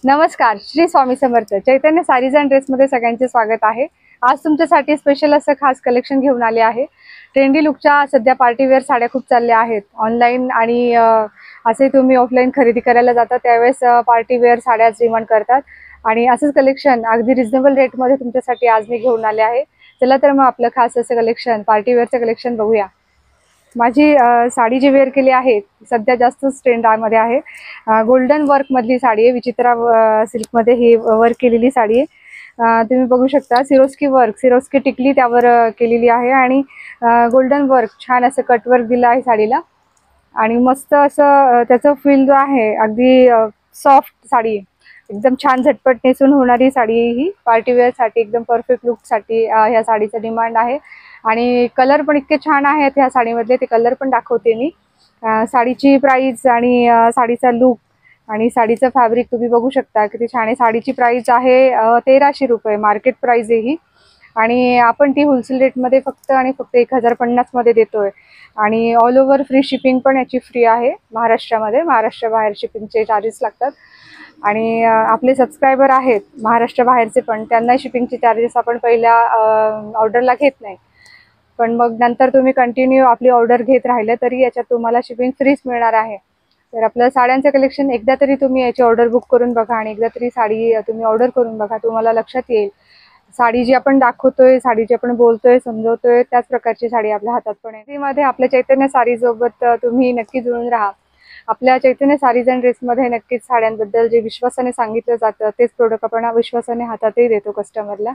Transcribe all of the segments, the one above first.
नमस्कार, श्री स्वामी समर्थ. चैतन्य sarees and dress मध्ये सगळ्यांचे स्वागत आहे. आज तुमच्यासाठी स्पेशल असं खास कलेक्शन घेऊन आले आहे. ट्रेंडी लुकच्या सध्या पार्टी वेअर साड्या खूप चालल्या आहेत ऑनलाईन आणि असे तुम्ही ऑफलाईन खरेदी करायला जाता त्यावेळेस पार्टी वेअर साड्याच डिमांड करतात आणि असंच कलेक्शन अगदी रिजनेबल रेटमध्ये तुमच्यासाठी आज मी घेऊन आले आहे. चला तर मग आपलं खास असं कलेक्शन पार्टी वेअरचं कलेक्शन बघूया. माझी साडी जी वेअर केली आहे सध्या जास्तच ट्रेंडमध्ये आहे. गोल्डन वर्क मधली साडी आहे. विचित्रा सिल्क मध्ये ही वर्क केलेली साडी आहे. तुम्ही बघू शकता सिरोस्की टिकली त्यावर केलेली आहे आणि गोल्डन वर्क छान असं कट वर्क दिलं आहे साडीला आणि मस्त असं त्याचं फील जो आहे अगदी सॉफ्ट साडी आहे. एकदम छान झटपट नेसून होणारी साडी ही पार्टी वेअर साठी एकदम परफेक्ट लुक साठी ह्या साडीचं डिमांड आहे आणि कलर पण इतके छान आहेत ह्या साडीमधले. ते कलर पण दाखवते मी. साडीची प्राइस आणि साडीचा लुक आणि साडीचं फॅब्रिक तुम्ही बघू शकता किती छान आहे. साडीची प्राइस आहे 1300 रुपये मार्केट प्राइस आहे ही आणि आपण ती होलसेल रेटमध्ये फक्त आणि फक्त 1050 मध्ये देतोय आणि ऑल ओव्हर फ्री शिपिंग पण याची फ्री आहे महाराष्ट्रामध्ये. महाराष्ट्राबाहेर शिपिंगचे चार्जेस लागतात आणि आपले सबस्क्रायबर आहेत महाराष्ट्र बाहेरचे पण त्यांना शिपिंगचे चार्जेस आपण पहिल्या ऑर्डरला घेत नाही, पण मग नंतर तुम्ही कंटिन्यू आपली ऑर्डर घेत राहिले तरी याच्यात तुम्हाला शिपिंग फ्रीच मिळणार आहे. तर आपलं साड्यांचं कलेक्शन एकदा तरी तुम्ही याची ऑर्डर बुक करून बघा आणि एकदा तरी साडी तुम्ही ऑर्डर करून बघा. तुम्हाला लक्षात येईल साडी जी आपण दाखवतोय, साडी जी आपण बोलतोय, समजवतोय त्याच प्रकारची साडी आपल्या हातात पण आहे. त्यामध्ये आपल्या चैतन्य साडी सोबत तुम्ही नक्की जुळून राहा. आपल्या चैतन्य साडीज अँड ड्रेसमध्ये नक्कीच साड्यांबद्दल जे विश्वासाने सांगितलं जातं तेच प्रोडक्ट आपण विश्वासाने हातातही देतो कस्टमरला.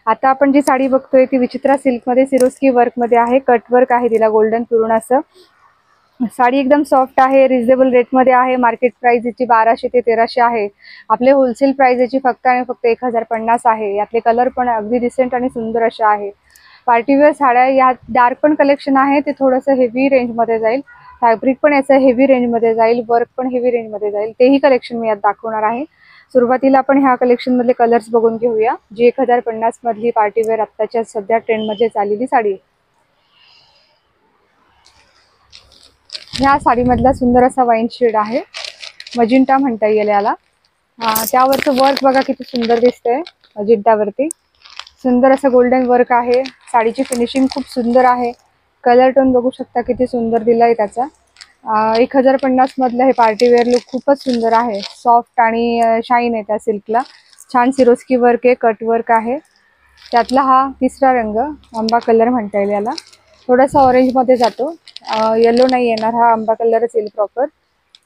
आता आपण जी साडी बघतोय ती विचित्रा सिल्कमध्ये सिरोस्की वर्कमध्ये आहे. कट वर्क आहे तिला गोल्डन पूर्ण असं. साडी एकदम सॉफ्ट आहे, रिजनेबल रेटमध्ये आहे. मार्केट प्राइस याची 1200 ते 1300 आहे. आपले होलसेल प्राइस याची फक्त आणि फक्त 1050 आहे. यातले कलर पण अगदी रिसेंट आणि सुंदर असे आहे. पार्टीवेअर साड्या यात डार्क पण कलेक्शन आहे, ते थोडंसं हेवी रेंजमध्ये जाईल. फॅब्रिक पण याचं हेवी रेंजमध्ये जाईल, वर्क पण हेवी रेंजमध्ये जाईल. तेही कलेक्शन मी यात दाखवणार आहे. सुरुवातीला आपण ह्या कलेक्शन मधले कलर्स बघून घेऊया. जी 1050 मधली पार्टीवेअर आत्ताच्या सध्या ट्रेंडमध्ये चाललेली साडी. ह्या साडीमधला सुंदर असा वाईन शेड आहे, मजिंटा म्हणता येईल याला. त्यावरचं वर्क बघा किती सुंदर दिसतंय. मजिंटावरती सुंदर असं गोल्डन वर्क आहे. साडीची फिनिशिंग खूप सुंदर आहे. कलर टोन बघू शकता किती सुंदर दिलाय त्याचा. 1050 मधलं हे पार्टीवेअर लुक खूपच सुंदर आहे. सॉफ्ट आणि शाईन आहे त्या सिल्कला. छान सिरोस्की वर्क आहे, कट वर्क आहे. त्यातला हा तिसरा रंग आंबा कलर म्हणता येईल याला. थोडासा ऑरेंजमध्ये जातो, येलो नाही येणार, हा आंबा कलरच येईल प्रॉपर.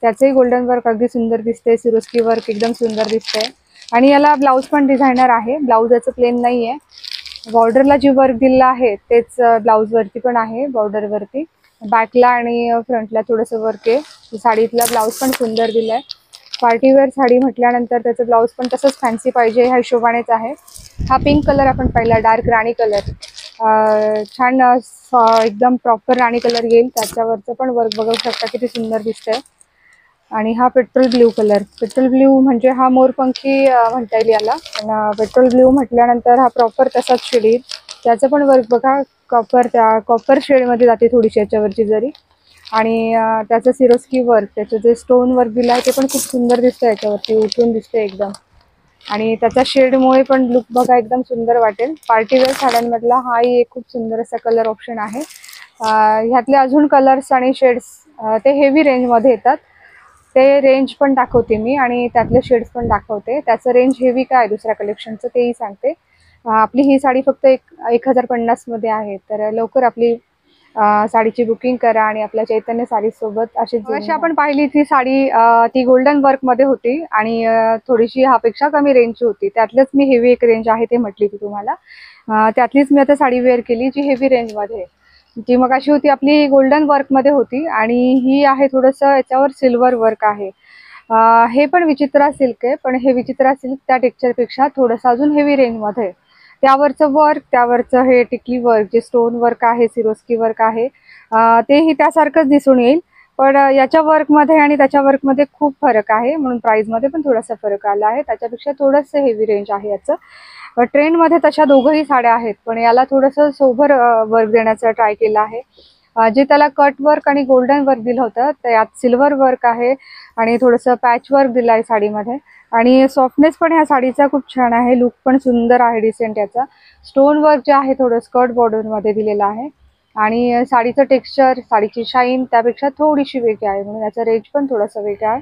त्याचंही गोल्डन वर्क अगदी सुंदर दिसते. सिरोस्की वर्क एकदम सुंदर दिसतंय आणि याला ब्लाऊज पण डिझायनर आहे. ब्लाऊज याचं प्लेन नाही आहे. बॉर्डरला जी वर्क दिलेलं आहे तेच ब्लाऊजवरती पण आहे. बॉर्डरवरती बॅकला आणि फ्रंटला थोडंसं वर्क आहे. साडीतला ब्लाऊज पण सुंदर दिलाय. पार्टीवेअर साडी म्हटल्यानंतर त्याचं ब्लाऊज पण तसंच फॅन्सी पाहिजे ह्या हिशोबानेच आहे. हा पिंक कलर आपण पाहिला, डार्क राणी कलर. छान एकदम प्रॉपर राणी कलर येईल. त्याच्यावरचं पण वर्क बघू शकता किती सुंदर दिसतंय. आणि हा petrol blue colour. Petrol blue म्हणजे हा मोरपंखी म्हणता येईल याला, पण पेट्रोल ब्ल्यू म्हटल्यानंतर हा प्रॉपर तसाच शेड येईल. त्याचं पण वर्क बघा कॉपर शेडमध्ये जाते थोडीशी याच्यावरची जरी. आणि त्याचं सिरोस्की वर्क, त्याचं जे स्टोन वर्क दिलं आहे ते पण खूप सुंदर दिसतं. याच्यावरती उठून दिसते एकदम आणि त्याच्या शेडमुळे पण लुक बघा एकदम सुंदर वाटेल. पार्टीवेअर साड्यांमधला हाही एक खूप सुंदर असा कलर ऑप्शन आहे. ह्यातले अजून कलर्स आणि शेड्स ते हेवी रेंजमध्ये येतात. ते रेंज पण दाखवते मी आणि त्यातले शेड्स पण दाखवते. त्याचं रेंज हेवी काय दुसऱ्या कलेक्शनचं तेही सांगते. आपली ही साडी फक्त 1050 मध्ये आहे. तर लवकर आपली साडीची बुकिंग करा आणि आपल्या चैतन्य साडीसोबत अशी आपण पाहिली ती साडी ती गोल्डन वर्कमध्ये होती आणि थोडीशी ह्यापेक्षा कमी रेंजची होती. त्यातलंच मी हेवी एक रेंज आहे ते म्हटली ती तुम्हाला. त्यातलीच मी आता साडी वेअर केली जी हेवी रेंजमध्ये. जी मग अशी होती आपली गोल्डन वर्कमध्ये होती आणि ही आहे थोडंसं याच्यावर सिल्वर वर्क आहे. हे पण विचित्रा सिल्क आहे, पण हे विचित्रा सिल्क त्या टेक्स्चरपेक्षा थोडंसं अजून हेवी रेंजमध्ये. त्यावरचं वर्क, त्यावरचं हे टिकली वर्क जे स्टोन वर्क आहे, सिरोस्की वर्क आहे, तेही त्यासारखंच दिसून येईल. पण याच्या वर्कमध्ये आणि त्याच्या वर्कमध्ये खूप फरक आहे, म्हणून प्राईजमध्ये पण थोडासा फरक आला आहे. त्याच्यापेक्षा थोडंसं हेवी रेंज आहे याचं. ट्रेंडमध्ये तशा दोघंही साड्या आहेत, पण याला थोडंसं सोबर वर्क देण्याचा ट्राय केला आहे. जे त्याला कट वर्क आणि गोल्डन वर्क दिलं होतं त्यात सिल्वर वर्क आहे आणि थोडंसं पॅच वर्क दिलं आहे साडीमध्ये. आणि सॉफ्टनेस पण ह्या साडीचा खूप छान आहे, लुक पण सुंदर आहे डिसेंट याचा. स्टोन वर्क जे आहे थोडं स्कर्ट बॉर्डरमध्ये दिलेलं आहे आणि साडीचं टेक्स्चर, साडीची शाईन त्यापेक्षा थोडीशी वेगळी आहे, म्हणून याचा रेंज पण थोडासा वेगळा आहे.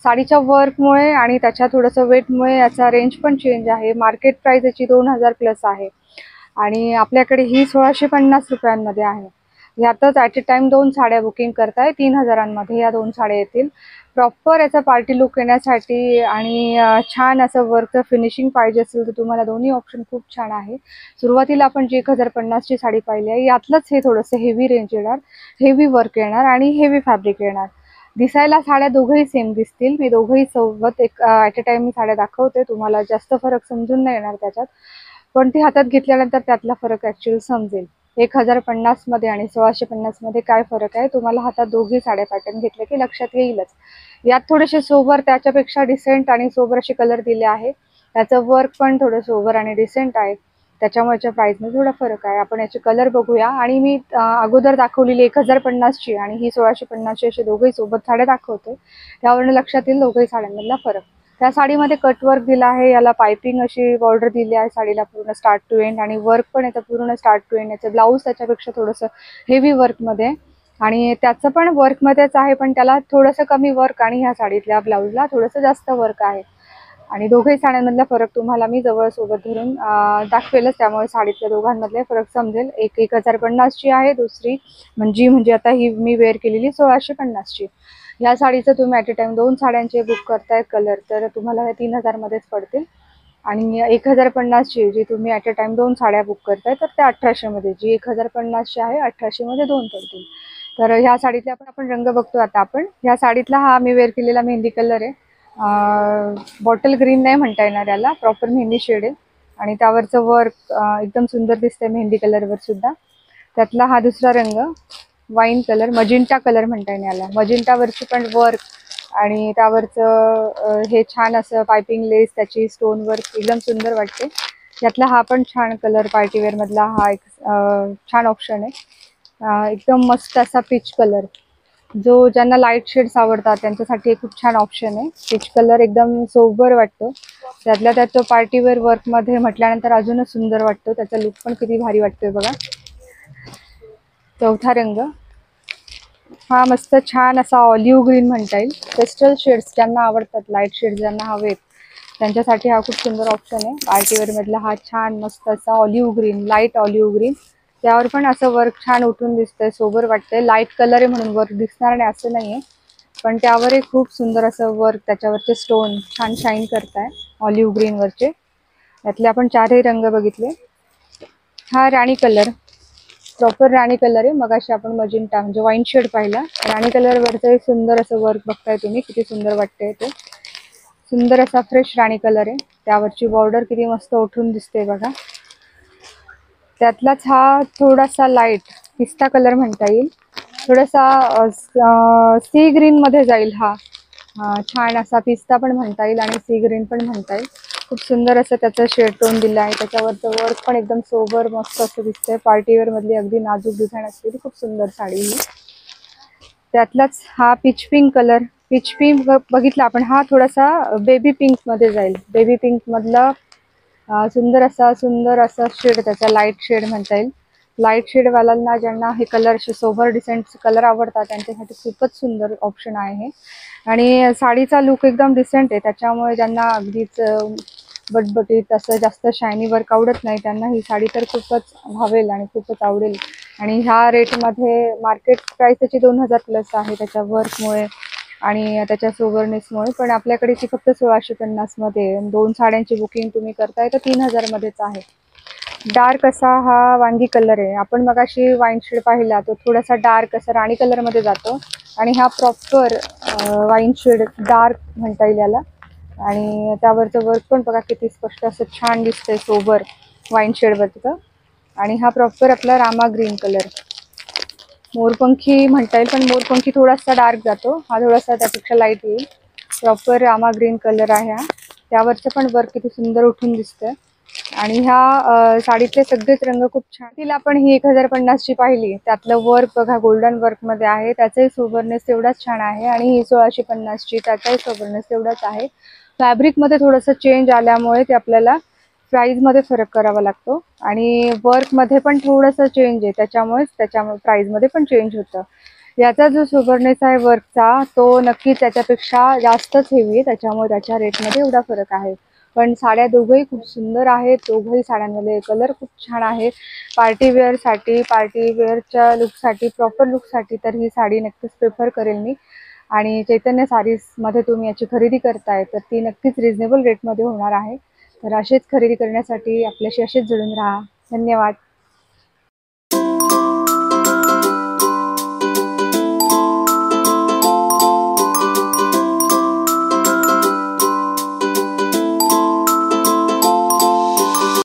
साडीच्या वर्कमुळे आणि त्याच्या थोडंसं वेटमुळे याचा रेंज पण चेंज आहे. मार्केट प्राइस याची 2000 प्लस आहे आणि आपल्याकडे ही 1650 रुपयांमध्ये आहे. यातच ॲट अ टाइम 2 साड्या बुकिंग करताय 3000मध्ये या 2 साड्या येतील. प्रॉपर याचा पार्टी लुक येण्यासाठी आणि छान असं वर्कचं फिनिशिंग पाहिजे असेल तर तुम्हाला दोन्ही ऑप्शन खूप छान आहे. सुरुवातीला आपण जी 1050ची साडी पाहिली आहे यातलंच हे थोडंसं हेवी रेंज येणार, हेवी वर्क येणार आणि हेवी फॅब्रिक येणार. दिसायला साड्या दोघंही सेम दिसतील. मी दोघंही सोबत एक ॲट अ टाइम मी साड्या दाखवते, तुम्हाला जास्त फरक समजून नाही येणार त्याच्यात, पण ती हातात घेतल्यानंतर त्यातला फरक ॲक्च्युअली समजेल. 1050मध्ये आणि 1650मध्ये काय फरक आहे तुम्हाला हातात दोघी साड्या पॅटर्न घेतले की लक्षात येईलच. यात थोडेसे सोबर त्याच्यापेक्षा डिसेंट आणि सोबर असे कलर दिले आहे. त्याचं वर्क पण थोडं सोबर आणि डिसेंट आहे, त्याच्यामुळेच्या प्राईसमध्ये थोडा फरक आहे. आपण याचे कलर बघूया. आणि मी अगोदर दाखवलेली 1050ची आणि ही 1650ची अशी दोघंही सोबत साड्या दाखवते, त्यावरून लक्षात येईल दोघंही साड्यांमधला फरक. त्या साडीमध्ये कटवर्क दिला आहे, याला पायपिंग अशी बॉर्डर दिली आहे साडीला पूर्ण स्टार्ट टू एंड आणि वर्क पण याचं पूर्ण स्टार्ट टू एंड. याचं ब्लाऊज त्याच्यापेक्षा थोडंसं हेवी वर्कमध्ये आणि त्याचं पण वर्कमध्येच आहे, पण त्याला थोडंसं कमी वर्क आणि ह्या साडीतल्या ब्लाऊजला थोडंसं जास्त वर्क आहे. आणि दोघंही साड्यांमधला फरक तुम्हाला मी जवळ सोबत धरून दाखवेलच, त्यामुळे साडीतल्या दोघांमधले फरक समजेल. एक 1050ची आहे, दुसरी म्हणजे आता ही मी वेअर केलेली 1650ची. या साडीचं तुम्ही ॲट अ टाइम 2 साड्यांचे बुक करताय कलर तर तुम्हाला हे 3000मध्येच पडतील. आणि 1050ची जी तुम्ही ॲट अ टाइम 2 साड्या बुक करताय तर त्या 1800मध्ये, जी 1050ची आहे 1800मध्ये 2 पडतील. तर ह्या साडीतले आपण रंग बघतो आता. आपण ह्या साडीतला हा मी वेअर केलेला मेहंदी कलर आहे. बॉटल ग्रीन नाही म्हणता येणार याला, प्रॉपर मेहंदी शेड आहे आणि त्यावरचं वर्क एकदम सुंदर दिसतंय मेहंदी कलरवर सुद्धा. त्यातला हा दुसरा रंग वाईन कलर, मजिंटा कलर म्हणता येईल याला. मजिंटावरची पण वर्क आणि त्यावरचं हे छान असं पायपिंग लेस, त्याची स्टोन वर्क एकदम सुंदर वाटते. यातला हा पण छान कलर पार्टीवेअर मधला हा एक छान ऑप्शन आहे. एकदम मस्त असा पीच कलर, जो ज्यांना लाईट शेड्स आवडतात त्यांच्यासाठी खूप छान ऑप्शन आहे. पीच कलर एकदम सोबर वाटतो, त्यातल्या त्यात तो पार्टीवेअर वर्कमध्ये म्हटल्यानंतर अजूनच सुंदर वाटतो. त्याचा लुक पण किती भारी वाटतोय बघा. चौथा रंग हा मस्त छान असा ऑलिव्ह ग्रीन म्हणता येईल. पेस्टल शेड्स ज्यांना आवडतात, लाईट शेड्स ज्यांना हवेत त्यांच्यासाठी हा खूप सुंदर ऑप्शन आहे. पार्टीवेअर मधला हा छान मस्त असा olive green, light olive green. त्यावर पण असं वर्क छान उठून दिसतंय, सोबर वाटतंय. लाईट कलर आहे म्हणून वर्क दिसणार नाही असं नाहीये, पण त्यावरही खूप सुंदर असं वर्क, त्याच्यावरचे स्टोन छान शाईन करताय ऑलिव्ह ग्रीन वरचे. यातले आपण 4ही रंग बघितले. हा राणी कलर, प्रॉपर राणी कलर आहे. मगाशी आपण मजिंटा म्हणजे वाईन शेड पाहिला, राणी कलरवरचं एक सुंदर असं वर्क बघताय तुम्ही, किती सुंदर वाटतंय ते. सुंदर असा फ्रेश राणी कलर आहे, त्यावरची बॉर्डर किती मस्त उठून दिसते बघा. त्यातलाच हा थोडासा लाईट पिस्ता कलर म्हणता येईल, थोडासा सी ग्रीन मध्ये जाईल हा. छान असा पिस्ता पण म्हणता येईल आणि सी ग्रीन पण म्हणता येईल. खूप सुंदर असं त्याचं शेड टोन दिलं आहे. त्याच्यावरचं वर्क पण एकदम सोबर मस्त असं दिसतंय. पार्टीवेअर मधली अगदी नाजूक डिझाईन असलेली खूप सुंदर साडी ही. त्यातलाच हा peach pink colour, peach pink बघितला आपण, हा थोडासा बेबी पिंक मध्ये जाईल. बेबी पिंक मधला सुंदर असा शेड, त्याचा लाईट शेड म्हणता येईल. लाईट शेडवाल्यांना ज्यांना हे कलर असे सोबर डिसेंट कलर आवडतात त्यांच्यासाठी खूपच सुंदर ऑप्शन आहे हे. आणि साडीचा लुक एकदम डिसेंट आहे, त्याच्यामुळे ज्यांना अगदीच बटबटीत असं जास्त शायनी वर्क आवडत नाही त्यांना ही साडी तर खूपच भावेल आणि खूपच आवडेल. आणि ह्या रेटमध्ये मार्केट प्राइस त्याची 2000 प्लस आहे त्याच्या वर्कमुळे आणि त्याच्या सोबरनेसमुळे, पण आपल्याकडे ती फक्त 1650मध्ये. 2 साड्यांची बुकिंग तुम्ही करताय तर 3000मध्येच आहे. डार्क असा हा वांगी कलर आहे. आपण मगाशी वाईन शेड पाहिला, तो थोडासा डार्क असा राणी कलरमध्ये जातो आणि हा प्रॉपर वाईन शेड डार्क म्हणता येईल याला. आणि त्यावरचं वर्क पण बघा किती स्पष्ट असं छान दिसतंय, सोबर वाईन शेडवरचं. आणि हा प्रॉपर आपला रामा ग्रीन कलर, मोरपंखी म्हणता येईल, पण मोरपंखी थोडासा डार्क जातो, हा थोडासा त्यापेक्षा लाईट येईल. प्रॉपर रामा ग्रीन कलर आहे हा. त्यावरचं पण वर्क किती सुंदर उठून दिसतंय. आणि ह्या साडीतले सगळेच रंग खूप छान. तिला आपण ही 1050 ची पाहिली, त्यातलं वर्क बघा गोल्डन वर्क मध्ये आहे, त्याचाही सोबरनेस तेवढाच छान आहे. आणि ही 1650 ची, त्याचाही सोबरनेस तेवढाच आहे. फॅब्रिक मध्ये थोडंसं चेंज आल्यामुळे ते आपल्याला प्राइस मध्ये फरक करावा लागतो. आणि वर्क मध्ये पण थोडंसं चेंज आहे, त्याच्यामुळे प्राइस मध्ये पण चेंज होतं. याचा जो सोबरनेस आहे वर्कचा, तो नक्कीच त्याच्यापेक्षा जास्तच हेवी आहे, त्याच्यामुळे त्याच्या रेटमध्ये एवढा फरक आहे. पण साड्या दोघंही खूप सुंदर आहेत. दोघंही साड्यांमध्ये कलर खूप छान आहे. पार्टी वेअरच्या लुकसाठी, प्रॉपर लुकसाठी तर ही साडी नक्कीच प्रिफर करेल मी. आणि चैतन्य साडीजमध्ये तुम्ही याची खरेदी करताय तर ती नक्कीच रिजनेबल रेटमध्ये होणार आहे. तर अशीच खरेदी करण्यासाठी आपल्याशी असेच जुळून राहा. धन्यवाद.